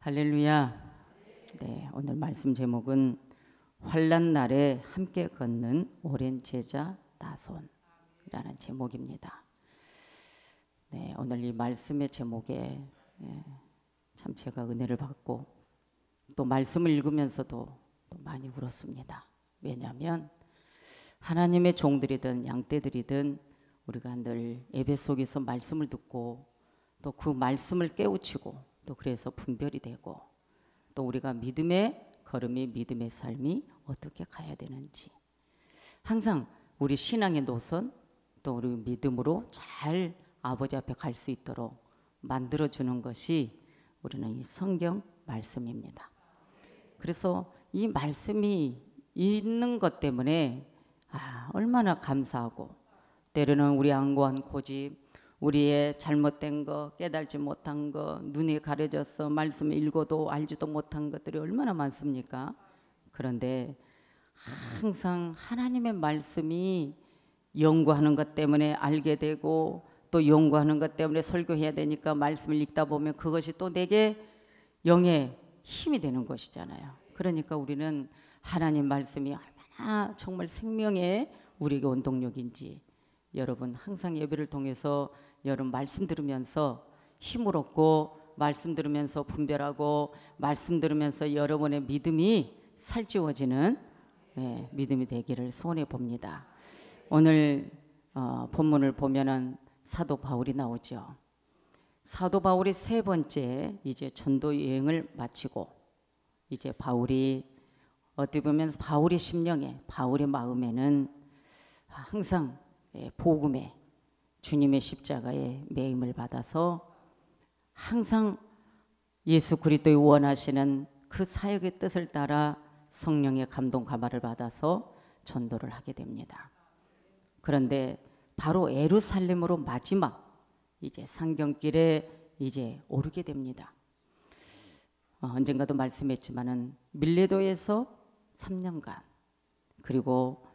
할렐루야. 네, 오늘 말씀 제목은 환난 날에 함께 걷는 오랜 제자 나손이라는 제목입니다. 네, 오늘 이 말씀의 제목에 참 제가 은혜를 받고 또 말씀을 읽으면서도 또 많이 울었습니다. 왜냐하면 하나님의 종들이든 양떼들이든 우리가 늘 예배 속에서 말씀을 듣고 또 그 말씀을 깨우치고 또 그래서 분별이 되고 또 우리가 믿음의 걸음이 믿음의 삶이 어떻게 가야 되는지 항상 우리 신앙의 노선 또 우리 믿음으로 잘 아버지 앞에 갈 수 있도록 만들어주는 것이 우리는 이 성경 말씀입니다. 그래서 이 말씀이 있는 것 때문에 얼마나 감사하고 때로는 우리 안고한 고집 우리의 잘못된 거 깨달지 못한 거 눈이 가려져서 말씀을 읽어도 알지도 못한 것들이 얼마나 많습니까? 그런데 항상 하나님의 말씀이 연구하는 것 때문에 알게 되고 또 연구하는 것 때문에 설교해야 되니까 말씀을 읽다 보면 그것이 또 내게 영의 힘이 되는 것이잖아요. 그러니까 우리는 하나님 말씀이 얼마나 정말 생명의 우리에게 원동력인지 여러분 항상 예배를 통해서 여러분 말씀 들으면서 힘을 얻고 말씀 들으면서 분별하고 말씀 들으면서 여러분의 믿음이 살찌워지는 믿음이 되기를 소원해 봅니다. 오늘 본문을 보면은 사도 바울이 나오죠. 사도 바울이 세 번째 이제 전도 여행을 마치고 이제 바울이 어떻게 보면 바울의 심령에 바울의 마음에는 항상 복음에 주님의 십자가에 매임을 받아서 항상 예수 그리스도의 원하시는 그 사역의 뜻을 따라 성령의 감동 감화를 받아서 전도를 하게 됩니다. 그런데 바로 예루살렘으로 마지막 이제 상경길에 이제 오르게 됩니다. 언젠가도 말씀했지만은 밀레도에서 3년간 그리고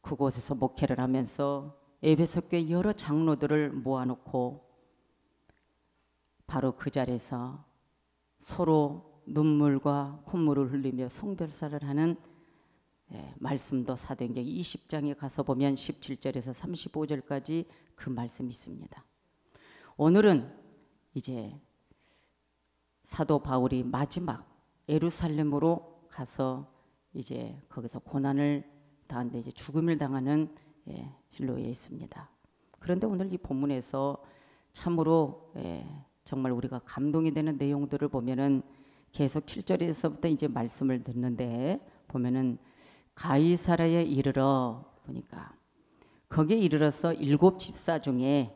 그곳에서 목회를 하면서 에베소교회 여러 장로들을 모아놓고 바로 그 자리에서 서로 눈물과 콧물을 흘리며 송별사를 하는 말씀도 사도행전 20장에 가서 보면 17절에서 35절까지 그 말씀이 있습니다. 오늘은 이제 사도 바울이 마지막 예루살렘으로 가서 이제 거기서 고난을 당하는데 이제 죽음을 당하는 실로에 있습니다. 그런데 오늘 이 본문에서 참으로 정말 우리가 감동이 되는 내용들을 보면은 계속 7절에서부터 이제 말씀을 듣는데 보면은 가이사랴에 이르러 보니까 거기에 이르러서 7 집사 중에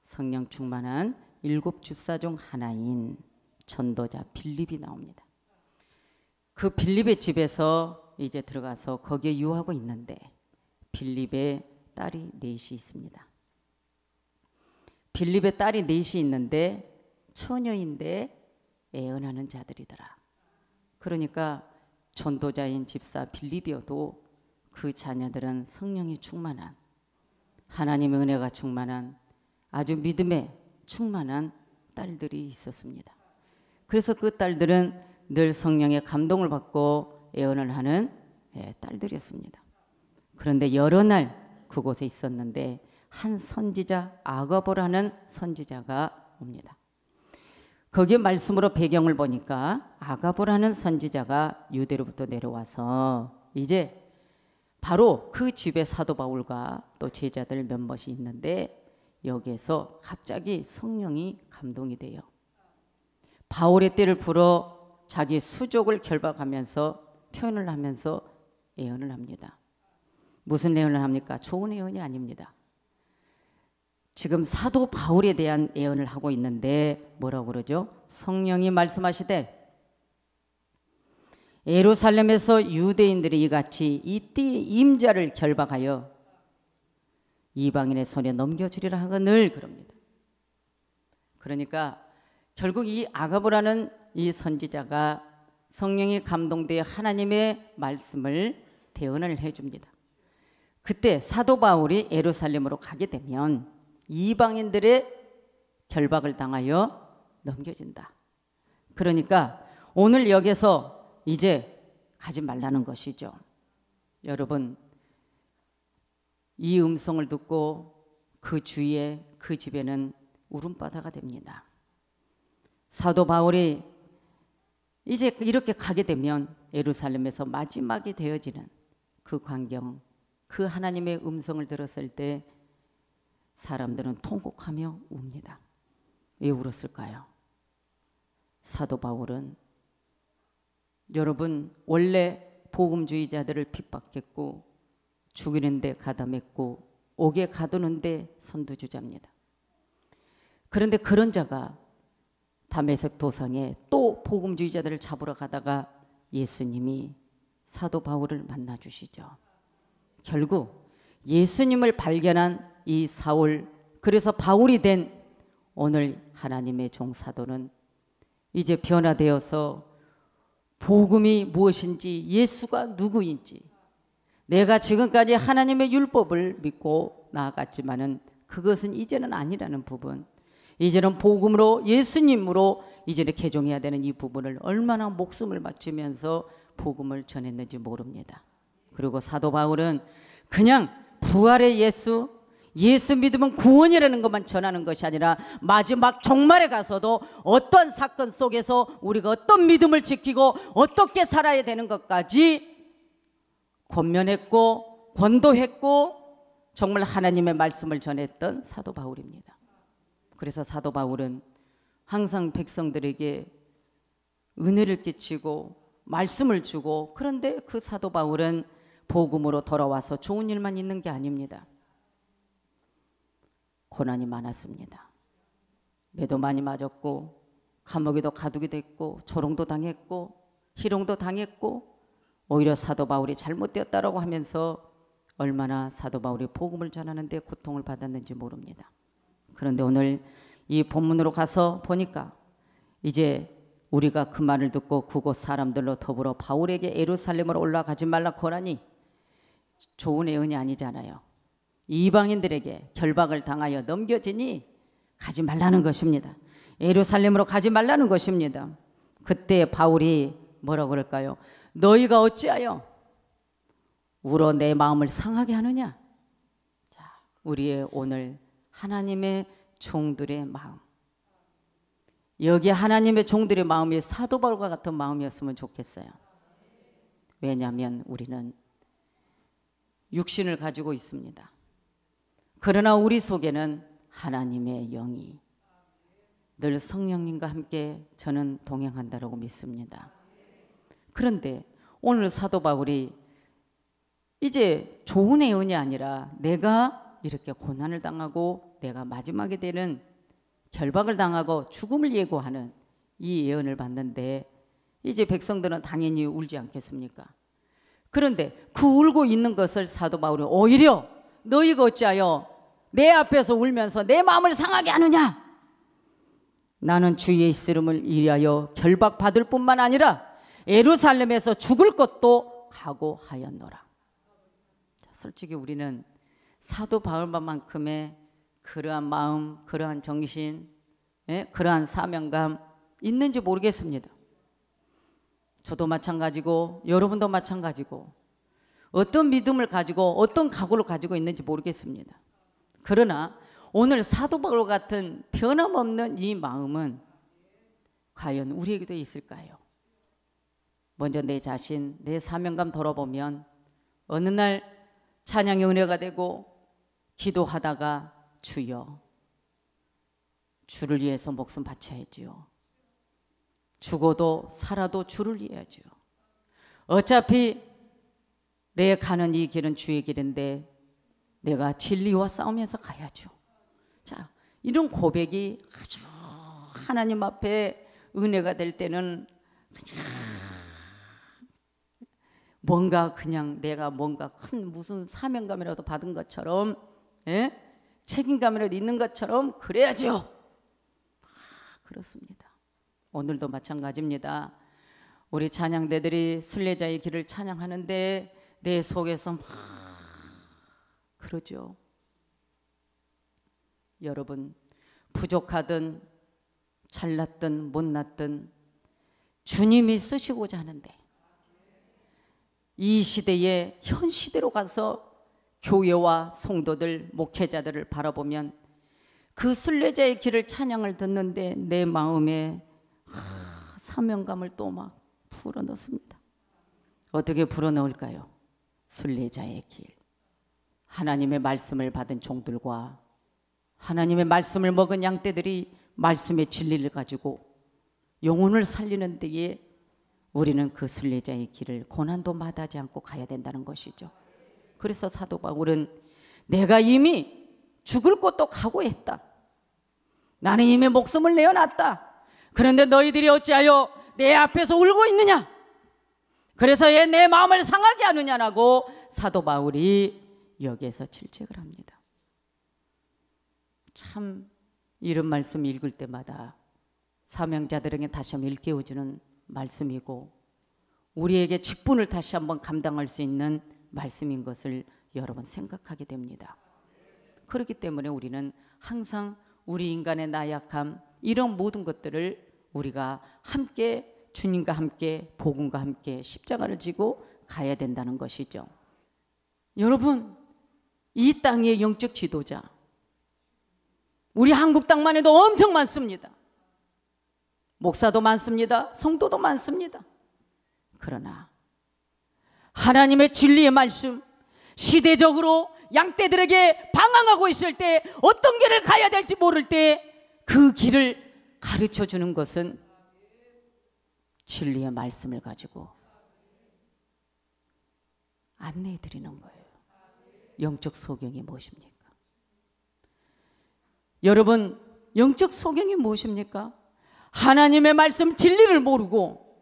성령 충만한 7 집사 중 하나인 전도자 빌립이 나옵니다. 그 빌립의 집에서 이제 들어가서 거기에 유하고 있는데 빌립의 딸이 넷이 있습니다. 빌립의 딸이 넷이 있는데 처녀인데 애언하는 자들이더라. 그러니까 전도자인 집사 빌립이어도 그 자녀들은 성령이 충만한 하나님의 은혜가 충만한 아주 믿음에 충만한 딸들이 있었습니다. 그래서 그 딸들은 늘 성령의 감동을 받고 애언을 하는 딸들이었습니다. 그런데 여러 날 그곳에 있었는데 한 선지자 아가보라는 선지자가 옵니다. 거기에 말씀으로 배경을 보니까 아가보라는 선지자가 유대로부터 내려와서 이제 바로 그 집에 사도 바울과 또 제자들 몇몇이 있는데 여기에서 갑자기 성령이 감동이 돼요. 바울의 떼를 불어 자기 수족을 결박하면서 표현을 하면서 예언을 합니다. 무슨 예언을 합니까? 좋은 예언이 아닙니다. 지금 사도 바울에 대한 예언을 하고 있는데 뭐라고 그러죠? 성령이 말씀하시되 예루살렘에서 유대인들이 이같이 이띠 임자를 결박하여 이방인의 손에 넘겨주리라 하고 늘 그럽니다. 그러니까 결국 이 아가보라는 이 선지자가 성령이 감동되어 하나님의 말씀을 대언을 해줍니다. 그때 사도 바울이 예루살렘으로 가게 되면 이방인들의 결박을 당하여 넘겨진다. 그러니까 오늘 여기서 이제 가지 말라는 것이죠. 여러분, 이 음성을 듣고 그 주위에 그 집에는 울음바다가 됩니다. 사도 바울이 이제 이렇게 가게 되면 예루살렘에서 마지막이 되어지는 그 광경, 그 하나님의 음성을 들었을 때 사람들은 통곡하며 웁니다. 왜 울었을까요? 사도 바울은 여러분 원래 복음주의자들을 핍박했고 죽이는 데 가담했고 옥에 가두는데 선두주자입니다. 그런데 그런 자가 다메섹 도상에 또 복음주의자들을 잡으러 가다가 예수님이 사도 바울을 만나 주시죠. 결국 예수님을 발견한 이 사울, 그래서 바울이 된 오늘 하나님의 종 사도는 이제 변화되어서 복음이 무엇인지, 예수가 누구인지, 내가 지금까지 하나님의 율법을 믿고 나아갔지만은 그것은 이제는 아니라는 부분, 이제는 복음으로 예수님으로 이제는 개종해야 되는 이 부분을 얼마나 목숨을 바치면서 복음을 전했는지 모릅니다. 그리고 사도 바울은 그냥 부활의 예수 믿으면 구원이라는 것만 전하는 것이 아니라 마지막 종말에 가서도 어떤 사건 속에서 우리가 어떤 믿음을 지키고 어떻게 살아야 되는 것까지 권면했고 권도했고 정말 하나님의 말씀을 전했던 사도 바울입니다. 그래서 사도 바울은 항상 백성들에게 은혜를 끼치고 말씀을 주고, 그런데 그 사도 바울은 복음으로 돌아와서 좋은 일만 있는 게 아닙니다. 고난이 많았습니다. 매도 많이 맞았고 감옥에도 가두게 됐고 조롱도 당했고 희롱도 당했고, 오히려 사도 바울이 잘못되었다라고 하면서 얼마나 사도 바울이 복음을 전하는데 고통을 받았는지 모릅니다. 그런데 오늘 이 본문으로 가서 보니까 이제 우리가 그 말을 듣고 그곳 사람들로 더불어 바울에게 예루살렘으로 올라가지 말라 고하니 좋은 예언이 아니잖아요. 이방인들에게 결박을 당하여 넘겨지니 가지 말라는 것입니다. 예루살렘으로 가지 말라는 것입니다. 그때 바울이 뭐라고 그럴까요? 너희가 어찌하여 울어 내 마음을 상하게 하느냐? 자, 우리의 오늘 하나님의 종들의 마음, 여기 하나님의 종들의 마음이 사도 바울과 같은 마음이었으면 좋겠어요. 왜냐하면 우리는 육신을 가지고 있습니다. 그러나 우리 속에는 하나님의 영이 늘 성령님과 함께 저는 동행한다고 믿습니다. 그런데 오늘 사도 바울이 이제 좋은 예언이 아니라 내가 이렇게 고난을 당하고 내가 마지막에 되는 결박을 당하고 죽음을 예고하는 이 예언을 받는데 이제 백성들은 당연히 울지 않겠습니까? 그런데 그 울고 있는 것을 사도 바울이 오히려 너희가 어찌하여 내 앞에서 울면서 내 마음을 상하게 하느냐? 나는 주 예수 이름을 위하여 결박받을 뿐만 아니라 예루살렘에서 죽을 것도 각오하였노라. 솔직히 우리는 사도 바울만큼의 그러한 마음, 그러한 정신, 그러한 사명감 있는지 모르겠습니다. 저도 마찬가지고 여러분도 마찬가지고 어떤 믿음을 가지고 어떤 각오를 가지고 있는지 모르겠습니다. 그러나 오늘 사도 바울 같은 변함없는 이 마음은 과연 우리에게도 있을까요? 먼저 내 자신, 내 사명감 돌아보면 어느 날 찬양의 은혜가 되고 기도하다가 주여, 주를 위해서 목숨 바쳐야지요. 죽어도 살아도 주를 위해야지요. 어차피 내 가는 이 길은 주의 길인데 내가 진리와 싸우면서 가야죠. 자, 이런 고백이 아주 하나님 앞에 은혜가 될 때는 그냥 뭔가 그냥 내가 뭔가 큰 무슨 사명감이라도 받은 것처럼, 책임감이라도 있는 것처럼 그래야죠. 그렇습니다. 오늘도 마찬가지입니다. 우리 찬양대들이 순례자의 길을 찬양하는데 내 속에서 막 그러죠. 여러분, 부족하든 잘났든 못났든 주님이 쓰시고자 하는데, 이 시대에 현 시대로 가서 교회와 성도들, 목회자들을 바라보면 그 순례자의 길을 찬양을 듣는데 내 마음에 사명감을 또 막 불어넣습니다. 어떻게 불어넣을까요? 순례자의 길, 하나님의 말씀을 받은 종들과 하나님의 말씀을 먹은 양떼들이 말씀의 진리를 가지고 영혼을 살리는 데에 우리는 그 순례자의 길을 고난도 마다하지 않고 가야 된다는 것이죠. 그래서 사도 바울은 내가 이미 죽을 곳도 각오했다. 나는 이미 목숨을 내어놨다. 그런데 너희들이 어찌하여 내 앞에서 울고 있느냐? 그래서 왜 내 마음을 상하게 하느냐라고 사도 바울이 여기에서 질책을 합니다. 참 이런 말씀 읽을 때마다 사명자들에게 다시 한번 일깨워주는 말씀이고 우리에게 직분을 다시 한번 감당할 수 있는 말씀인 것을 여러분 생각하게 됩니다. 그렇기 때문에 우리는 항상 우리 인간의 나약함, 이런 모든 것들을 우리가 함께 주님과 함께 복음과 함께 십자가를 지고 가야 된다는 것이죠. 여러분, 이 땅의 영적 지도자, 우리 한국 땅만 해도 엄청 많습니다. 목사도 많습니다. 성도도 많습니다. 그러나 하나님의 진리의 말씀, 시대적으로 양떼들에게 방황하고 있을 때 어떤 길을 가야 될지 모를 때 그 길을 가르쳐 주는 것은 진리의 말씀을 가지고 안내해 드리는 거예요. 영적 소경이 무엇입니까? 여러분, 영적 소경이 무엇입니까? 하나님의 말씀 진리를 모르고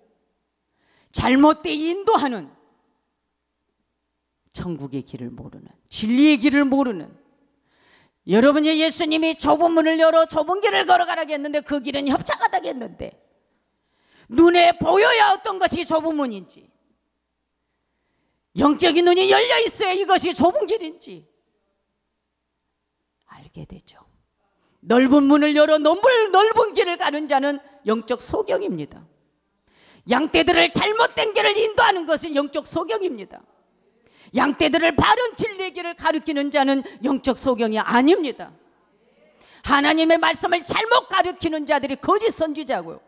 잘못되게 인도하는, 천국의 길을 모르는, 진리의 길을 모르는, 여러분이 예수님이 좁은 문을 열어 좁은 길을 걸어가라고 했는데 그 길은 협착하다고 했는데 눈에 보여야 어떤 것이 좁은 문인지, 영적인 눈이 열려 있어야 이것이 좁은 길인지 알게 되죠. 넓은 문을 열어 넓은 길을 가는 자는 영적 소경입니다. 양떼들을 잘못된 길을 인도하는 것은 영적 소경입니다. 양떼들을 바른 진리의 길을 가르치는 자는 영적 소경이 아닙니다. 하나님의 말씀을 잘못 가르치는 자들이 거짓 선지자고요.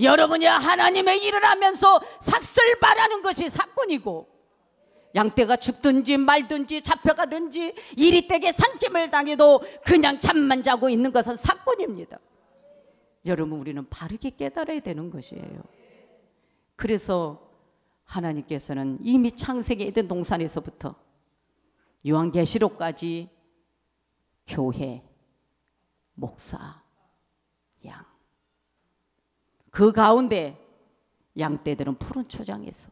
여러분이 하나님의 일을 하면서 삭슬 바라는 것이 사건이고, 양떼가 죽든지 말든지 잡혀가든지 이리떼게 상침을 당해도 그냥 잠만 자고 있는 것은 사건입니다. 여러분, 우리는 바르게 깨달아야 되는 것이에요. 그래서 하나님께서는 이미 창세기 에덴 동산에서부터 요한계시록까지 교회, 목사, 양, 그 가운데 양떼들은 푸른 초장에서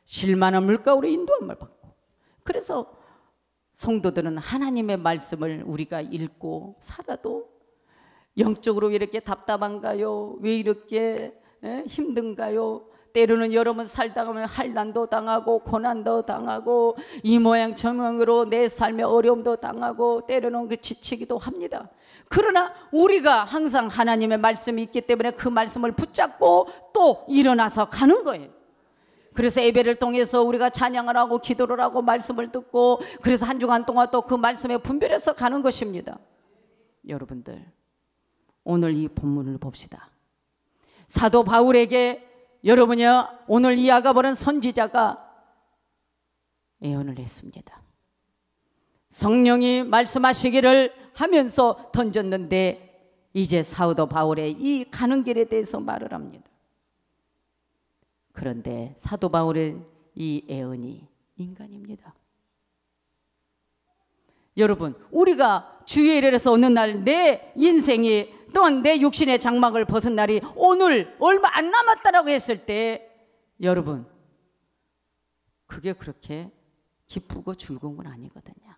실만한 물가으로 인도함을 받고, 그래서 성도들은 하나님의 말씀을 우리가 읽고 살아도 영적으로 왜 이렇게 답답한가요? 왜 이렇게 힘든가요? 때로는 여러분 살다가 보면 환난도 당하고 고난도 당하고 이 모양 저 모양으로 내 삶의 어려움도 당하고 때로는 지치기도 합니다. 그러나 우리가 항상 하나님의 말씀이 있기 때문에 그 말씀을 붙잡고 또 일어나서 가는 거예요. 그래서 예배를 통해서 우리가 찬양을 하고 기도를 하고 말씀을 듣고, 그래서 한 주간 동안 또 그 말씀에 분별해서 가는 것입니다. 여러분들, 오늘 이 본문을 봅시다. 사도 바울에게 여러분이 오늘 이야기하는 선지자가 예언을 했습니다. 성령이 말씀하시기를 하면서 던졌는데 이제 사도 바울의 이 가는 길에 대해서 말을 합니다. 그런데 사도 바울의 이 예언이 인간입니다. 여러분, 우리가 주의 일에서 어느 날 내 인생이 또한 내 육신의 장막을 벗은 날이 오늘 얼마 안 남았다라고 했을 때 여러분, 그게 그렇게 기쁘고 즐거운 건 아니거든요.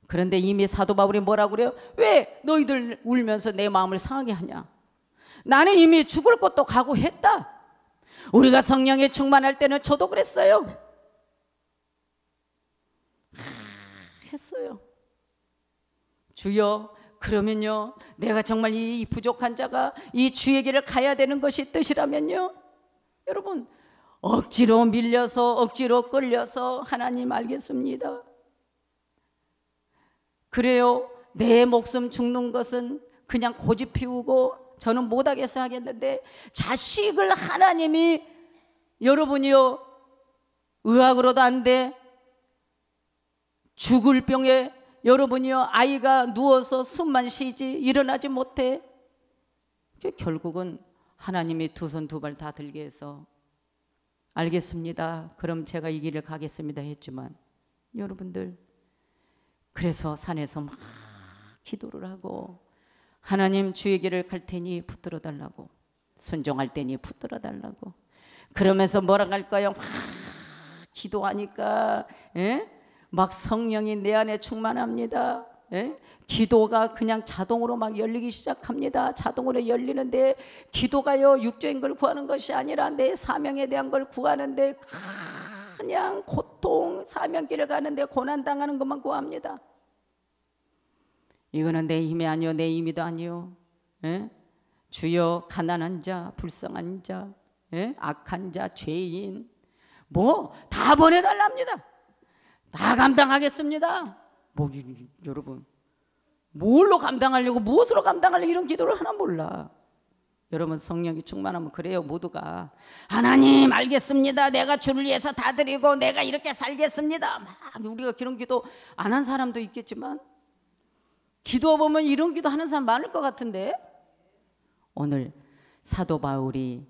그런데 이미 사도 바울이 뭐라고 그래요? 왜 너희들 울면서 내 마음을 상하게 하냐? 나는 이미 죽을 것도 각오했다. 우리가 성령에 충만할 때는 저도 그랬어요. 했어요. 주여, 그러면요, 내가 정말 이 부족한 자가 이 주의 길을 가야 되는 것이 뜻이라면요, 여러분, 억지로 밀려서 억지로 끌려서 하나님 알겠습니다. 그래요, 내 목숨 죽는 것은 그냥 고집 피우고 저는 못하겠어 하겠는데, 자식을 하나님이 여러분이요, 의학으로도 안 돼, 죽을 병에 여러분이요, 아이가 누워서 숨만 쉬지 일어나지 못해. 결국은 하나님이 두 손 두 발 다 들게 해서 알겠습니다, 그럼 제가 이 길을 가겠습니다 했지만, 여러분들, 그래서 산에서 막 기도를 하고 하나님 주의 길을 갈 테니 붙들어 달라고, 순종할 테니 붙들어 달라고, 그러면서 뭐라 할까요? 막 기도하니까 막 성령이 내 안에 충만합니다. 기도가 그냥 자동으로 막 열리기 시작합니다. 자동으로 열리는데, 기도가요, 육적인 걸 구하는 것이 아니라 내 사명에 대한 걸 구하는데, 그냥 고통, 사명길을 가는데 고난당하는 것만 구합니다. 이거는 내 힘이 아니요, 내 힘이도 아니요. 주여, 가난한 자, 불쌍한 자, 악한 자, 죄인, 뭐 다 보내달랍니다. 다 감당하겠습니다. 뭐, 여러분, 뭘로 감당하려고, 무엇으로 감당하려고 이런 기도를 하나 몰라. 여러분, 성령이 충만하면 그래요. 모두가 하나님 알겠습니다, 내가 주를 위해서 다 드리고 내가 이렇게 살겠습니다. 막 우리가 그런 기도 안 한 사람도 있겠지만, 기도해보면 이런 기도 하는 사람 많을 것 같은데, 오늘 사도 바울이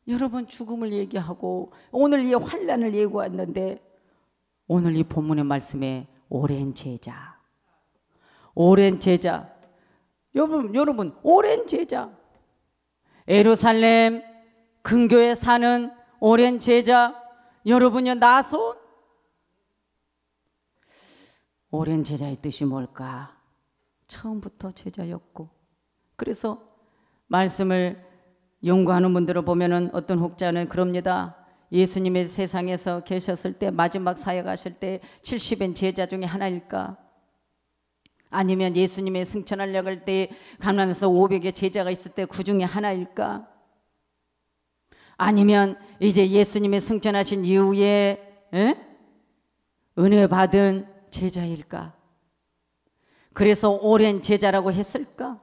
여러분 죽음을 얘기하고 오늘 이 환난을 예고했는데, 오늘 이 본문의 말씀에 오랜 제자, 오랜 제자, 여러분 오랜 제자, 예루살렘 근교에 사는 오랜 제자, 여러분요, 나손. 오랜 제자의 뜻이 뭘까? 처음부터 제자였고, 그래서 말씀을 연구하는 분들을 보면은 어떤 혹자는 그럽니다. 예수님의 세상에서 계셨을 때, 마지막 사역하실 때 70인 제자 중에 하나일까? 아니면 예수님의 승천하려고 할 때 가나안에서 500의 제자가 있을 때 그 중에 하나일까? 아니면 이제 예수님의 승천하신 이후에 은혜 받은 제자일까? 그래서 오랜 제자라고 했을까?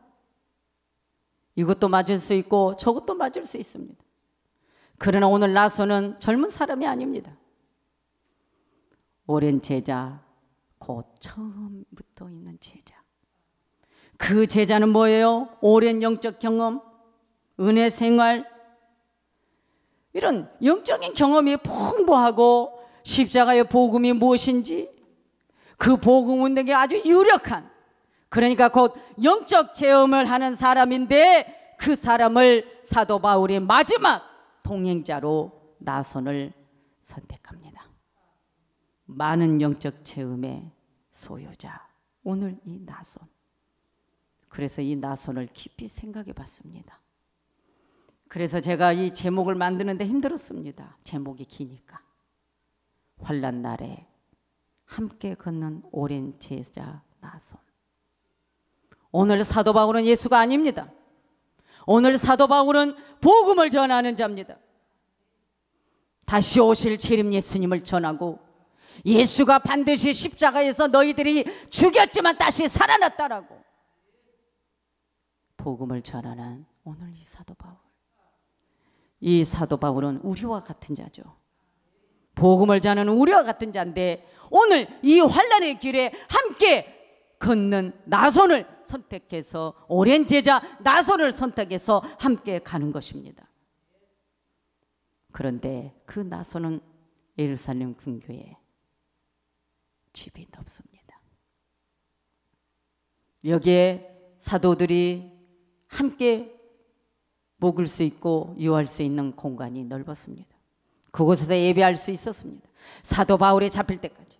이것도 맞을 수 있고 저것도 맞을 수 있습니다. 그러나 오늘 나손은 젊은 사람이 아닙니다. 오랜 제자, 곧 처음부터 있는 제자. 그 제자는 뭐예요? 오랜 영적 경험, 은혜 생활, 이런 영적인 경험이 풍부하고, 십자가의 복음이 무엇인지 그 복음 운동에 아주 유력한, 그러니까 곧 영적 체험을 하는 사람인데, 그 사람을 사도 바울이 마지막 동행자로 나손을 선택합니다. 많은 영적 체험의 소유자, 오늘 이 나손. 그래서 이 나손을 깊이 생각해 봤습니다. 그래서 제가 이 제목을 만드는데 힘들었습니다. 제목이 기니까. 환난 날에 함께 걷는 오랜 제자 나손. 오늘 사도 바울은 예수가 아닙니다. 오늘 사도 바울은 복음을 전하는 자입니다. 다시 오실 재림 예수님을 전하고, 예수가 반드시 십자가에서 너희들이 죽였지만 다시 살아났다라고 복음을 전하는 오늘 이 사도 바울. 이 사도 바울은 우리와 같은 자죠. 복음을 전하는 우리와 같은 자인데, 오늘 이 환난의 길에 함께 걷는 나손을 선택해서, 오랜 제자 나손을 선택해서 함께 가는 것입니다. 그런데 그 나손은 예루살렘 근교에 집이 없습니다. 여기에 사도들이 함께 묵을 수 있고 유할 수 있는 공간이 넓었습니다. 그곳에서 예배할 수 있었습니다. 사도 바울이 잡힐 때까지.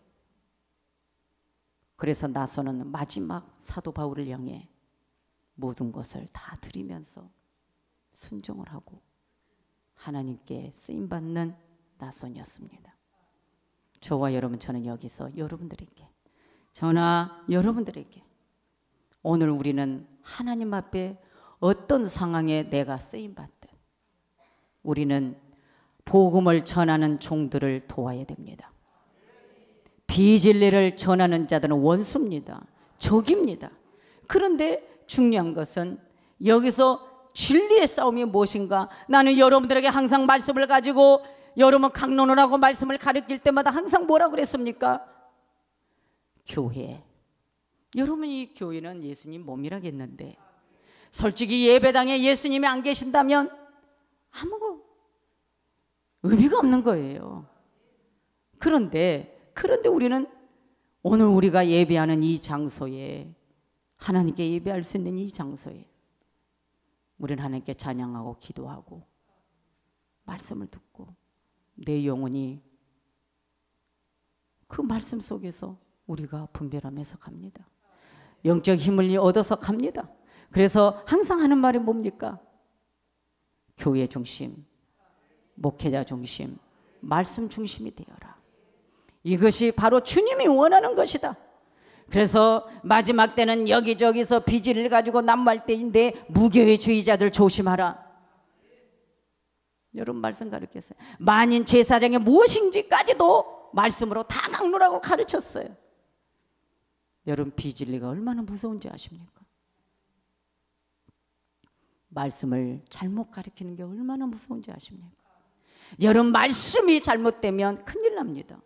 그래서 나손은 마지막 사도 바울을 향해 모든 것을 다 드리면서 순종을 하고 하나님께 쓰임받는 나손이었습니다. 저와 여러분, 저는 여기서 여러분들에게, 저나 여러분들에게 오늘 우리는 하나님 앞에 어떤 상황에 내가 쓰임받든 우리는 복음을 전하는 종들을 도와야 됩니다. 비진리를 전하는 자들은 원수입니다. 적입니다. 그런데 중요한 것은 여기서 진리의 싸움이 무엇인가? 나는 여러분들에게 항상 말씀을 가지고 여러분 강론을 하고 말씀을 가르칠 때마다 항상 뭐라고 그랬습니까? 교회. 여러분 이 교회는 예수님 몸이라겠는데 솔직히 예배당에 예수님이 안 계신다면 아무 의미가 없는 거예요. 그런데 우리는 오늘 우리가 예배하는 이 장소에 하나님께 예배할 수 있는 이 장소에 우리는 하나님께 찬양하고 기도하고 말씀을 듣고 내 영혼이 그 말씀 속에서 우리가 분별하면서 갑니다. 영적 힘을 얻어서 갑니다. 그래서 항상 하는 말이 뭡니까? 교회 중심, 목회자 중심, 말씀 중심이 되어라. 이것이 바로 주님이 원하는 것이다. 그래서 마지막 때는 여기저기서 비질을 가지고 난무할 때인데 무교회주의자들 조심하라. 여러분 말씀 가르쳤어요. 만인 제사장이 무엇인지까지도 말씀으로 다 강론하고 가르쳤어요. 여러분 비진리가 얼마나 무서운지 아십니까? 말씀을 잘못 가르치는 게 얼마나 무서운지 아십니까? 여러분 말씀이 잘못되면 큰일 납니다.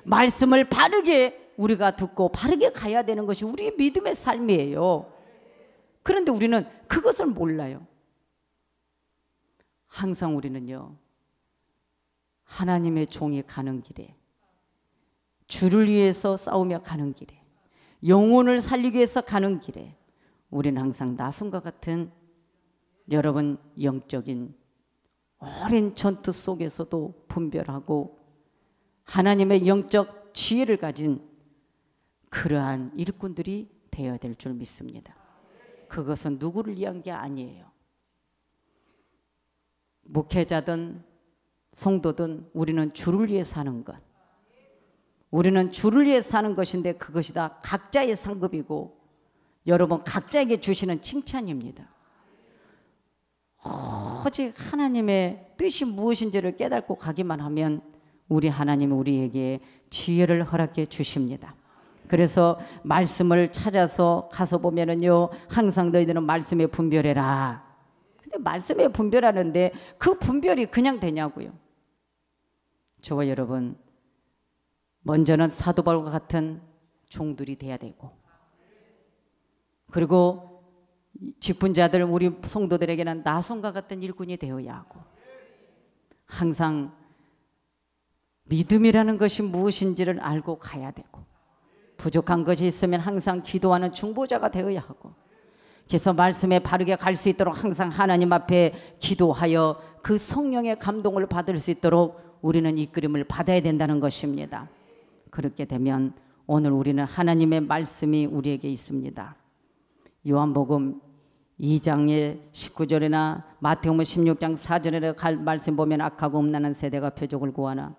말씀을 바르게 우리가 듣고 바르게 가야 되는 것이 우리의 믿음의 삶이에요. 그런데 우리는 그것을 몰라요. 항상 우리는요 하나님의 종이 가는 길에 주를 위해서 싸우며 가는 길에 영혼을 살리기 위해서 가는 길에 우리는 항상 나순과 같은 여러분 영적인 오랜 전투 속에서도 분별하고 하나님의 영적 지혜를 가진 그러한 일꾼들이 되어야 될 줄 믿습니다. 그것은 누구를 위한 게 아니에요. 목회자든 성도든 우리는 주를 위해 사는 것, 우리는 주를 위해 사는 것인데 그것이 다 각자의 상급이고 여러분 각자에게 주시는 칭찬입니다. 오직 하나님의 뜻이 무엇인지를 깨닫고 가기만 하면 우리 하나님은 우리에게 지혜를 허락해 주십니다. 그래서 말씀을 찾아서 가서 보면은요 항상 너희들은 말씀에 분별해라. 근데 말씀에 분별하는데 그 분별이 그냥 되냐고요. 저와 여러분 먼저는 사도 바울과 같은 종들이 돼야 되고 그리고 직분자들 우리 성도들에게는 나손과 같은 일꾼이 되어야 하고 항상 믿음이라는 것이 무엇인지를 알고 가야 되고 부족한 것이 있으면 항상 기도하는 중보자가 되어야 하고 그래서 말씀에 바르게 갈 수 있도록 항상 하나님 앞에 기도하여 그 성령의 감동을 받을 수 있도록 우리는 이끌림을 받아야 된다는 것입니다. 그렇게 되면 오늘 우리는 하나님의 말씀이 우리에게 있습니다. 요한복음 2장의 19절이나 마태복음 16장 4절에 갈 말씀 보면 악하고 음란한 세대가 표적을 구하나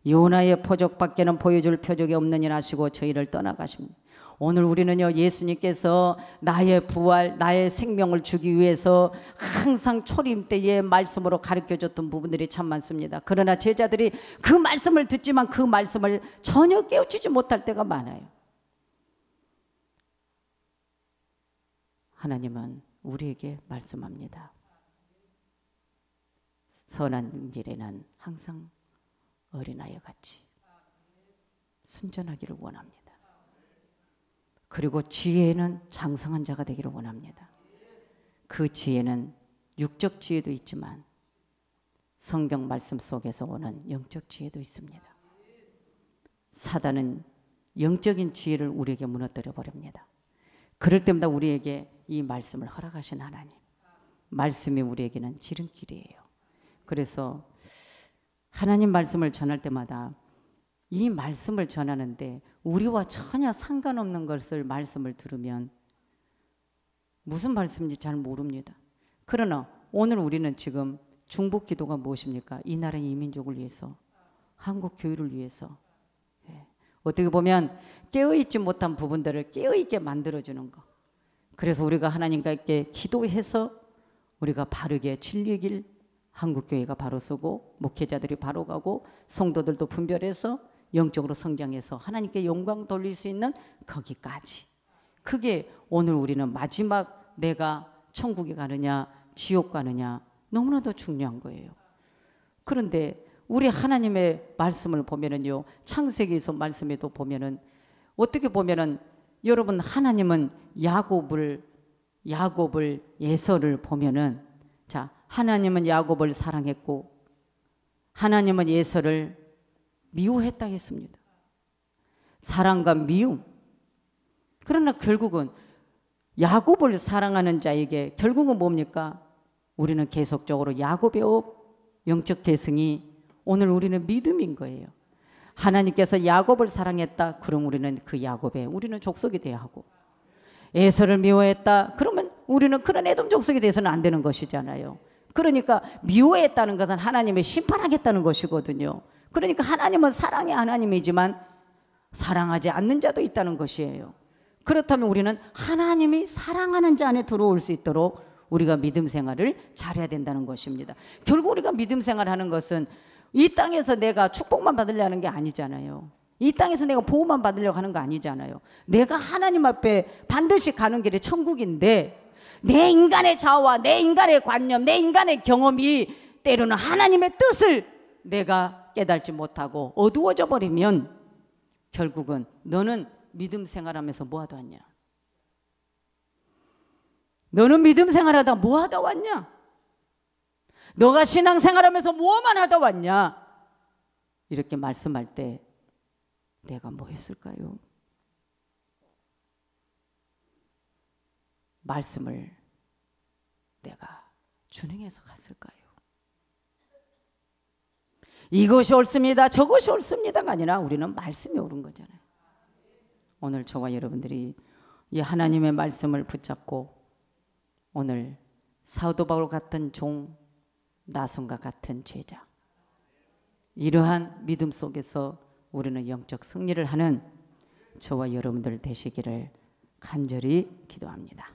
요나의 표적밖에는 보여줄 표적이 없느니라 하시고 저희를 떠나가십니다. 오늘 우리는요 예수님께서 나의 부활 나의 생명을 주기 위해서 항상 초림 때의 말씀으로 가르쳐줬던 부분들이 참 많습니다. 그러나 제자들이 그 말씀을 듣지만 그 말씀을 전혀 깨우치지 못할 때가 많아요. 하나님은 우리에게 말씀합니다. 선한 일에는 항상 어린아이 같이 순전하기를 원합니다. 그리고 지혜에는 장성한 자가 되기를 원합니다. 그 지혜는 육적 지혜도 있지만 성경 말씀 속에서 오는 영적 지혜도 있습니다. 사단은 영적인 지혜를 우리에게 무너뜨려 버립니다. 그럴 때마다 우리에게 이 말씀을 허락하신 하나님, 말씀이 우리에게는 지름길이에요. 그래서 하나님 말씀을 전할 때마다 이 말씀을 전하는데 우리와 전혀 상관없는 것을 말씀을 들으면 무슨 말씀인지 잘 모릅니다. 그러나 오늘 우리는 지금 중보 기도가 무엇입니까? 이 나라 이민족을 위해서, 한국 교회를 위해서. 어떻게 보면 깨어있지 못한 부분들을 깨어있게 만들어주는 거. 그래서 우리가 하나님과 함께 기도해서 우리가 바르게 진리의 길, 한국교회가 바로 서고 목회자들이 바로 가고 성도들도 분별해서 영적으로 성장해서 하나님께 영광 돌릴 수 있는 거기까지. 그게 오늘 우리는 마지막 내가 천국에 가느냐 지옥 가느냐 너무나도 중요한 거예요. 그런데 우리 하나님의 말씀을 보면은요, 창세기에서 말씀에도 보면은 어떻게 보면은 여러분 하나님은 야곱을 예서를 보면은 자, 하나님은 야곱을 사랑했고 하나님은 예서를 미워했다 했습니다. 사랑과 미움. 그러나 결국은 야곱을 사랑하는 자에게 결국은 뭡니까? 우리는 계속적으로 야곱의 영적 계승이 오늘 우리는 믿음인 거예요. 하나님께서 야곱을 사랑했다. 그럼 우리는 그 야곱에 우리는 족속이 돼야 하고, 에서를 미워했다. 그러면 우리는 그런 에돔 족속이 돼서는 안 되는 것이잖아요. 그러니까 미워했다는 것은 하나님의 심판하겠다는 것이거든요. 그러니까 하나님은 사랑의 하나님이지만 사랑하지 않는 자도 있다는 것이에요. 그렇다면 우리는 하나님이 사랑하는 자 안에 들어올 수 있도록 우리가 믿음 생활을 잘해야 된다는 것입니다. 결국 우리가 믿음 생활하는 것은 이 땅에서 내가 축복만 받으려고 하는 게 아니잖아요. 이 땅에서 내가 보호만 받으려고 하는 거 아니잖아요. 내가 하나님 앞에 반드시 가는 길이 천국인데 내 인간의 자아와 내 인간의 관념, 내 인간의 경험이 때로는 하나님의 뜻을 내가 깨닫지 못하고 어두워져 버리면 결국은 너는 믿음 생활하면서 뭐 하다 왔냐? 너는 믿음 생활하다 뭐 하다 왔냐? 너가 신앙 생활하면서 뭐만 하다 왔냐? 이렇게 말씀할 때 내가 뭐 했을까요? 말씀을 내가 준행해서 갔을까요? 이것이 옳습니다, 저것이 옳습니다가 아니라 우리는 말씀이 옳은 거잖아요. 오늘 저와 여러분들이 이 하나님의 말씀을 붙잡고 오늘 사도 바울 같은 종, 나손과 같은 제자, 이러한 믿음 속에서 우리는 영적 승리를 하는 저와 여러분들 되시기를 간절히 기도합니다.